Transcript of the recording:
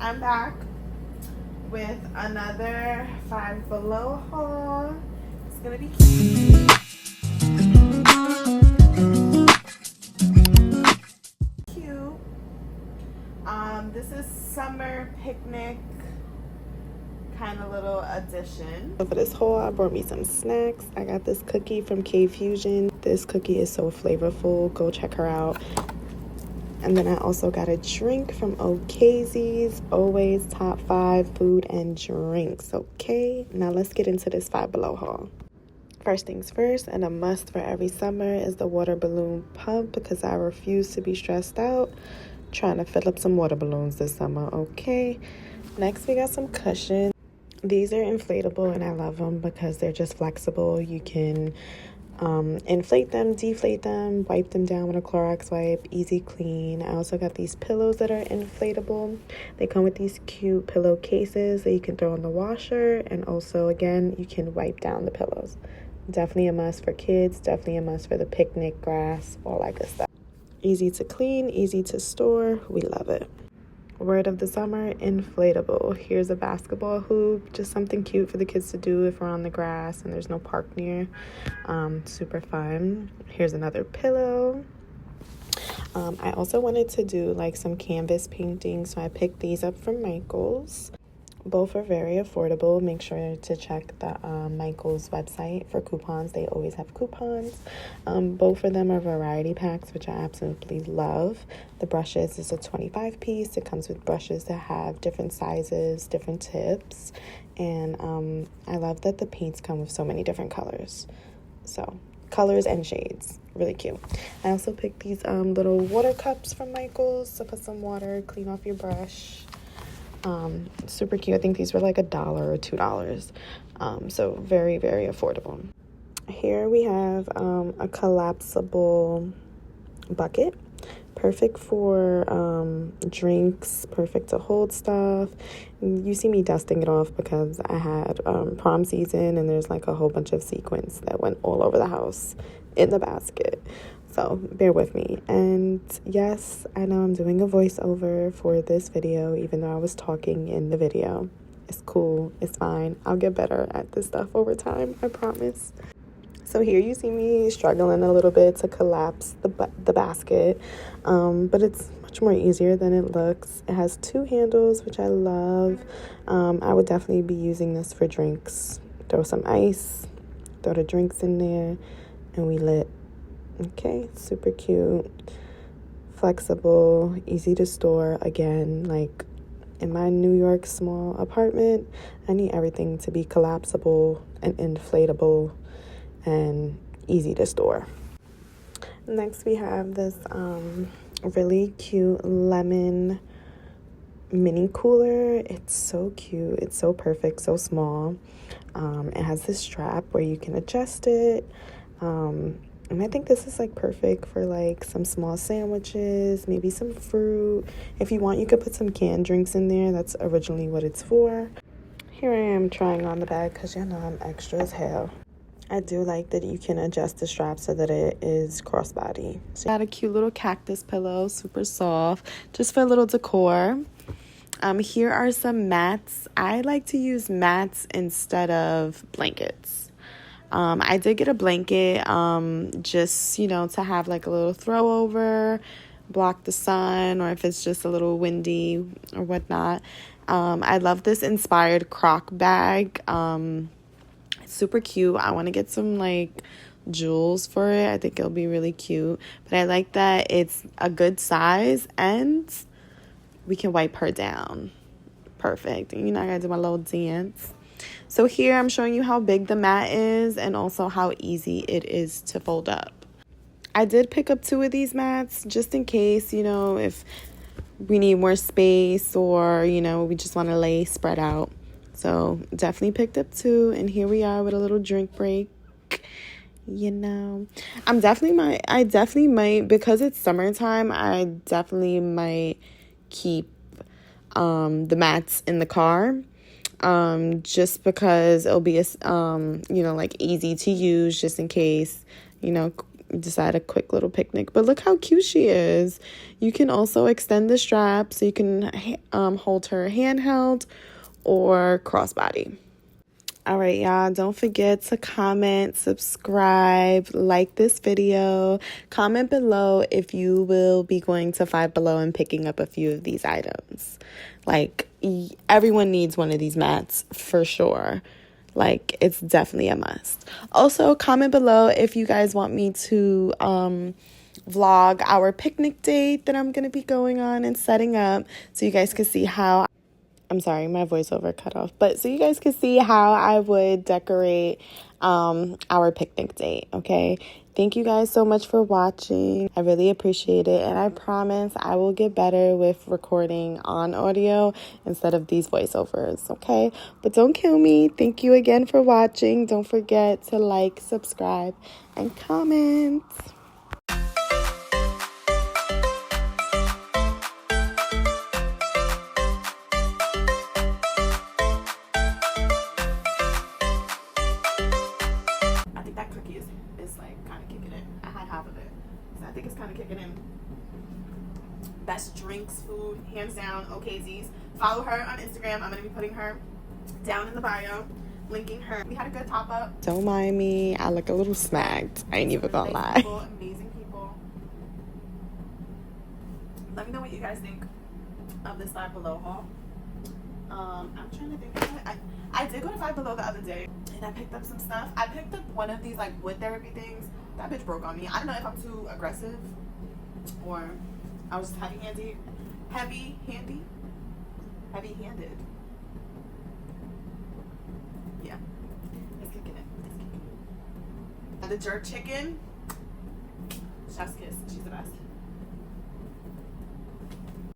I'm back with another Five Below haul. It's gonna be cute. This is summer picnic kind of little addition. So for this haul, I brought me some snacks. I got this cookie from K Fusion. This cookie is so flavorful. Go check her out. And then I also got a drink from OKZ's, always top 5 food and drinks. Okay, now let's get into this Five Below haul. First things first, and a must for every summer, is the water balloon pump, because I refuse to be stressed out trying to fill up some water balloons this summer. Okay, next we got some cushions. These are inflatable and I love them because they're just flexible. You can inflate them, deflate them, wipe them down with a Clorox wipe, easy clean. I also got these pillows that are inflatable. They come with these cute pillow cases that you can throw in the washer, and also again you can wipe down the pillows. Definitely a must for kids, definitely a must for the picnic, grass, all that good stuff. Easy to clean, easy to store, we love it. Word of the summer, inflatable. Here's a basketball hoop, just something cute for the kids to do if we're on the grass and there's no park near. Super fun. Here's another pillow. I also wanted to do like some canvas painting, so I picked these up from Michael's. Both are very affordable. Make sure to check the Michael's website for coupons. They always have coupons. Both of them are variety packs, which I absolutely love. The brushes is a 25 piece. It comes with brushes that have different sizes, different tips. And I love that the paints come with so many different colors. So, colors and shades. Really cute. I also picked these little water cups from Michael's to put some water, clean off your brush. Super cute. I think these were like $1 or $2, so very, very affordable. Here we have a collapsible bucket, perfect for drinks, perfect to hold stuff. You see me dusting it off because I had prom season and there's like a whole bunch of sequins that went all over the house in the basket. So bear with me. And yes, I know I'm doing a voiceover for this video, even though I was talking in the video. It's cool. It's fine. I'll get better at this stuff over time. I promise. So here you see me struggling a little bit to collapse the basket. But it's much more easier than it looks. It has 2 handles, which I love. I would definitely be using this for drinks. Throw some ice, throw the drinks in there, and we lit. Okay, super cute, flexible, easy to store. Again, like in my New York small apartment, I need everything to be collapsible and inflatable and easy to store. Next, we have this really cute lemon mini cooler. It's so cute. It's so perfect, so small. It has this strap where you can adjust it. And I think this is like perfect for like some small sandwiches, maybe some fruit. If you want, you could put some canned drinks in there. That's originally what it's for. Here I am trying on the bag because you know I'm extra as hell. I do like that you can adjust the strap so that it is crossbody. So got a cute little cactus pillow, super soft, just for a little decor. Here are some mats. I like to use mats instead of blankets. I did get a blanket, just, you know, to have like a little throw over, block the sun, or if it's just a little windy or whatnot. I love this inspired croc bag. It's super cute. I want to get some like jewels for it. I think it'll be really cute. But I like that it's a good size and we can wipe her down. Perfect. You know, I gotta do my little dance. So here I'm showing you how big the mat is and also how easy it is to fold up. I did pick up 2 of these mats just in case, you know, if we need more space or, you know, we just want to lay spread out. So definitely picked up 2, and here we are with a little drink break. You know, I definitely might, because it's summertime, I definitely might keep the mats in the car. Just because it'll be, you know, like easy to use just in case, you know, decide a quick little picnic. But look how cute she is. You can also extend the strap so you can hold her handheld or crossbody. All right, y'all, don't forget to comment, subscribe, like this video. Comment below if you will be going to Five Below and picking up a few of these items. Like, everyone needs one of these mats for sure. Like, it's definitely a must. Also, comment below if you guys want me to vlog our picnic date that I'm going to be going on and setting up, so you guys can see how... I'm sorry, my voiceover cut off. But so you guys can see how I would decorate our picnic date, okay? Thank you guys so much for watching. I really appreciate it. And I promise I will get better with recording on audio instead of these voiceovers, okay? But don't kill me. Thank you again for watching. Don't forget to like, subscribe, and comment. I think it's kind of kicking in. Best drinks, food, hands down, OKZs. Follow her on Instagram. I'm going to be putting her down in the bio, linking her. We had a good top up. Don't mind me. I look a little smacked. I ain't even gonna lie. Amazing people. Let me know what you guys think of this Five Below haul. I'm trying to think. I did go to Five Below the other day and I picked up some stuff. I picked up one of these like wood therapy things. That bitch broke on me. I don't know if I'm too aggressive or I was just heavy-handed. Yeah. It's kicking it. The jerk chicken. Chef's kiss. She's the best.